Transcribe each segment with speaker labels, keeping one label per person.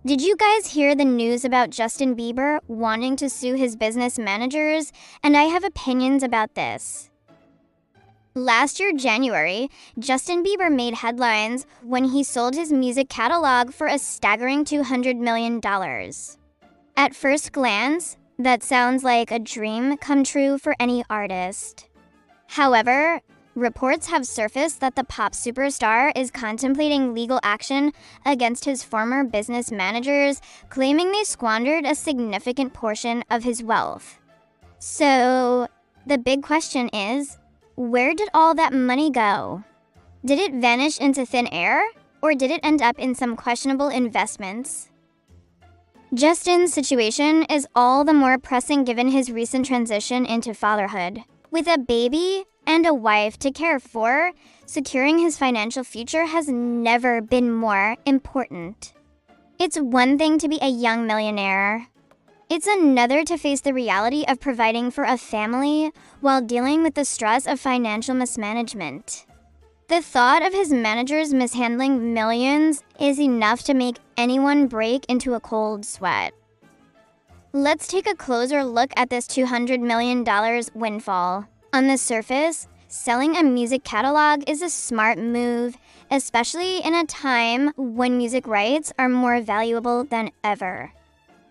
Speaker 1: Did you guys hear the news about Justin Bieber wanting to sue his business managers? And I have opinions about this. Last year, January, Justin Bieber made headlines when he sold his music catalog for a staggering $200 million. At first glance, that sounds like a dream come true for any artist. However, reports have surfaced that the pop superstar is contemplating legal action against his former business managers, claiming they squandered a significant portion of his wealth. So, the big question is, where did all that money go? Did it vanish into thin air, or did it end up in some questionable investments? Justin's situation is all the more pressing given his recent transition into fatherhood. With a baby and a wife to care for, securing his financial future has never been more important. It's one thing to be a young millionaire. It's another to face the reality of providing for a family while dealing with the stress of financial mismanagement. The thought of his managers mishandling millions is enough to make anyone break into a cold sweat. Let's take a closer look at this $200 million windfall. On the surface, selling a music catalog is a smart move, especially in a time when music rights are more valuable than ever.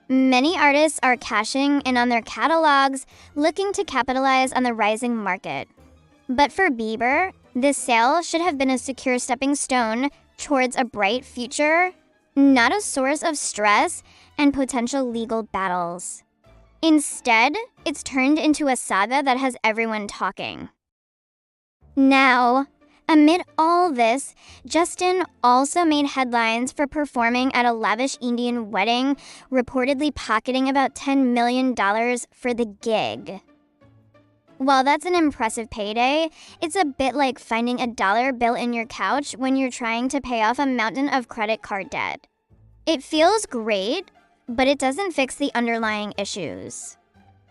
Speaker 1: Many artists are cashing in on their catalogs, looking to capitalize on the rising market. But for Bieber, this sale should have been a secure stepping stone towards a bright future, not a source of stress and potential legal battles. Instead, it's turned into a saga that has everyone talking. Now, amid all this, Justin also made headlines for performing at a lavish Indian wedding, reportedly pocketing about $10 million for the gig. While that's an impressive payday, it's a bit like finding a dollar bill in your couch when you're trying to pay off a mountain of credit card debt. It feels great, but it doesn't fix the underlying issues.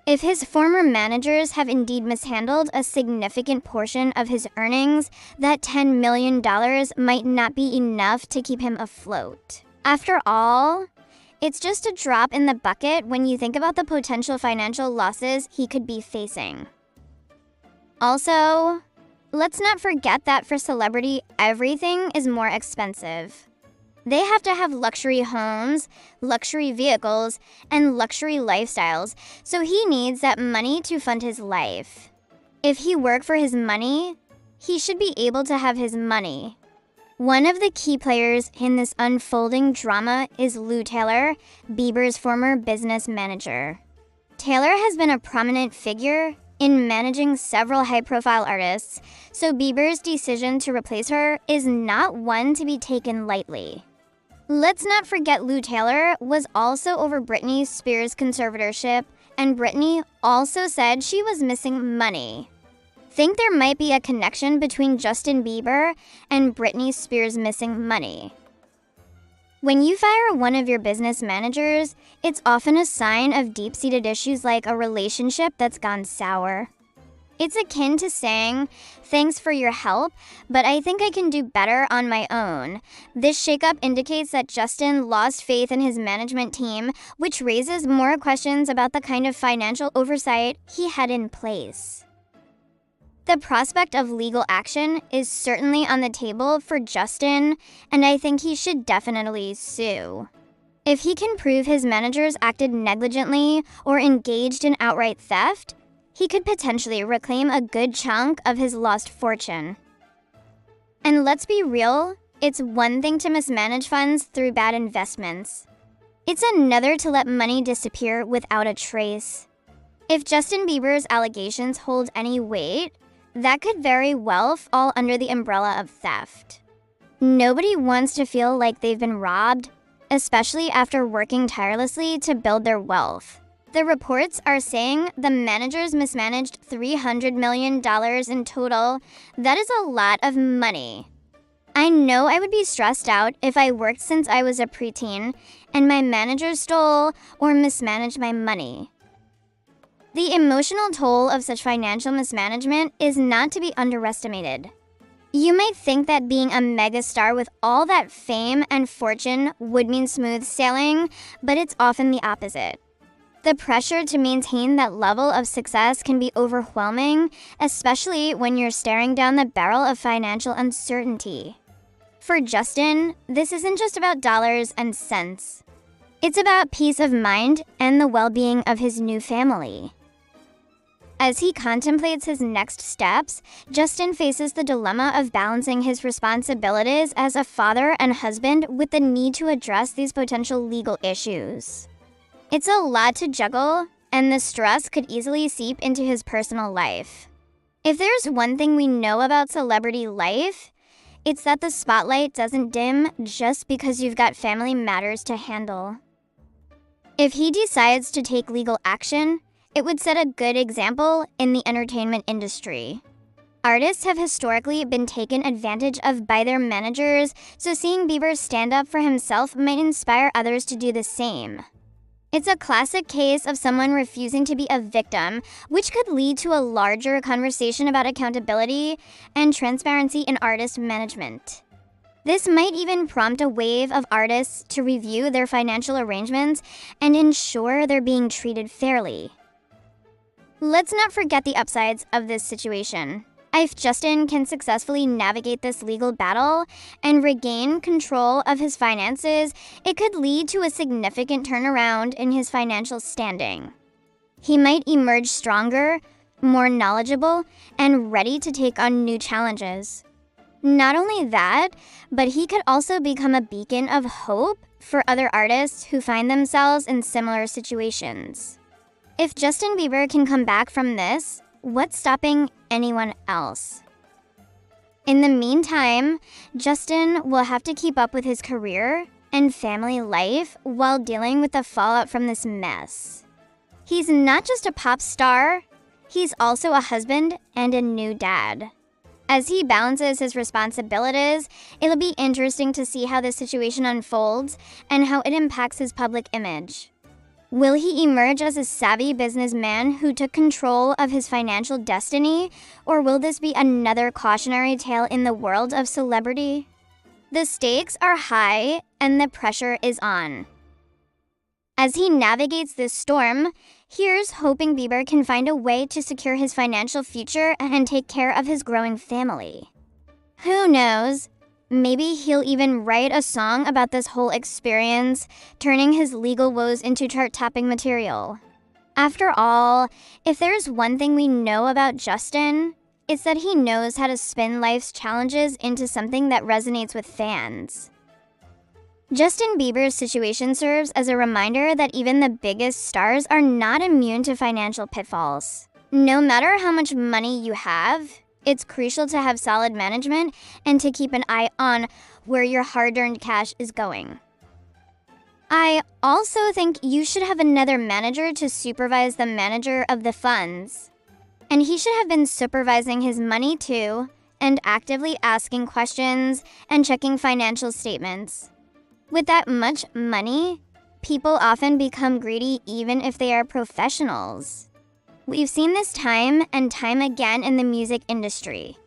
Speaker 1: If his former managers have indeed mishandled a significant portion of his earnings, that $10 million might not be enough to keep him afloat. After all, it's just a drop in the bucket when you think about the potential financial losses he could be facing. Also, let's not forget that for celebrity, everything is more expensive. They have to have luxury homes, luxury vehicles, and luxury lifestyles, so he needs that money to fund his life. If he worked for his money, he should be able to have his money. One of the key players in this unfolding drama is Lou Taylor, Bieber's former business manager. Taylor has been a prominent figure in managing several high-profile artists, so Bieber's decision to replace her is not one to be taken lightly. Let's not forget Lou Taylor was also over Britney Spears' conservatorship, and Britney also said she was missing money. Think there might be a connection between Justin Bieber and Britney Spears missing money. When you fire one of your business managers, it's often a sign of deep-seated issues like a relationship that's gone sour. It's akin to saying, "Thanks for your help, but I think I can do better on my own." This shakeup indicates that Justin lost faith in his management team, which raises more questions about the kind of financial oversight he had in place. The prospect of legal action is certainly on the table for Justin, and I think he should definitely sue. If he can prove his managers acted negligently or engaged in outright theft, he could potentially reclaim a good chunk of his lost fortune. And let's be real, it's one thing to mismanage funds through bad investments. It's another to let money disappear without a trace. If Justin Bieber's allegations hold any weight, that could very well fall under the umbrella of theft. Nobody wants to feel like they've been robbed, especially after working tirelessly to build their wealth. The reports are saying the managers mismanaged $300 million in total. That is a lot of money. I know I would be stressed out if I worked since I was a preteen and my manager stole or mismanaged my money. The emotional toll of such financial mismanagement is not to be underestimated. You might think that being a megastar with all that fame and fortune would mean smooth sailing, but it's often the opposite. The pressure to maintain that level of success can be overwhelming, especially when you're staring down the barrel of financial uncertainty. For Justin, this isn't just about dollars and cents. It's about peace of mind and the well-being of his new family. As he contemplates his next steps, Justin faces the dilemma of balancing his responsibilities as a father and husband with the need to address these potential legal issues. It's a lot to juggle, and the stress could easily seep into his personal life. If there's one thing we know about celebrity life, it's that the spotlight doesn't dim just because you've got family matters to handle. If he decides to take legal action, it would set a good example in the entertainment industry. Artists have historically been taken advantage of by their managers, so seeing Bieber stand up for himself might inspire others to do the same. It's a classic case of someone refusing to be a victim, which could lead to a larger conversation about accountability and transparency in artist management. This might even prompt a wave of artists to review their financial arrangements and ensure they're being treated fairly. Let's not forget the upsides of this situation. If Justin can successfully navigate this legal battle and regain control of his finances, it could lead to a significant turnaround in his financial standing. He might emerge stronger, more knowledgeable, and ready to take on new challenges. Not only that, but he could also become a beacon of hope for other artists who find themselves in similar situations. If Justin Bieber can come back from this, what's stopping anyone else? In the meantime, Justin will have to keep up with his career and family life while dealing with the fallout from this mess. He's not just a pop star, he's also a husband and a new dad. As he balances his responsibilities, it'll be interesting to see how this situation unfolds and how it impacts his public image. Will he emerge as a savvy businessman who took control of his financial destiny, or will this be another cautionary tale in the world of celebrity? The stakes are high and the pressure is on. As he navigates this storm, here's hoping Bieber can find a way to secure his financial future and take care of his growing family. Who knows? Maybe he'll even write a song about this whole experience, turning his legal woes into chart-topping material. After all, if there's one thing we know about Justin, it's that he knows how to spin life's challenges into something that resonates with fans. Justin Bieber's situation serves as a reminder that even the biggest stars are not immune to financial pitfalls. No matter how much money you have, it's crucial to have solid management and to keep an eye on where your hard-earned cash is going. I also think you should have another manager to supervise the manager of the funds. And he should have been supervising his money too, and actively asking questions and checking financial statements. With that much money, people often become greedy even if they are professionals. We've seen this time and time again in the music industry.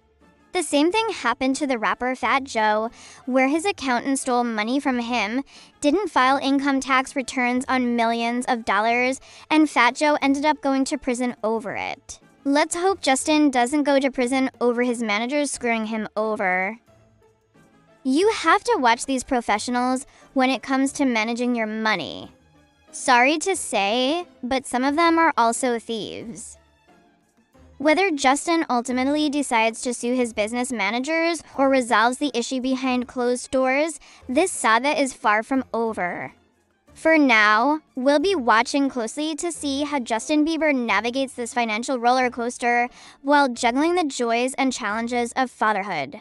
Speaker 1: The same thing happened to the rapper Fat Joe, where his accountant stole money from him, didn't file income tax returns on millions of dollars, and Fat Joe ended up going to prison over it. Let's hope Justin doesn't go to prison over his managers screwing him over. You have to watch these professionals when it comes to managing your money. Sorry to say, but some of them are also thieves. Whether Justin ultimately decides to sue his business managers or resolves the issue behind closed doors, this saga is far from over. For now, we'll be watching closely to see how Justin Bieber navigates this financial roller coaster while juggling the joys and challenges of fatherhood.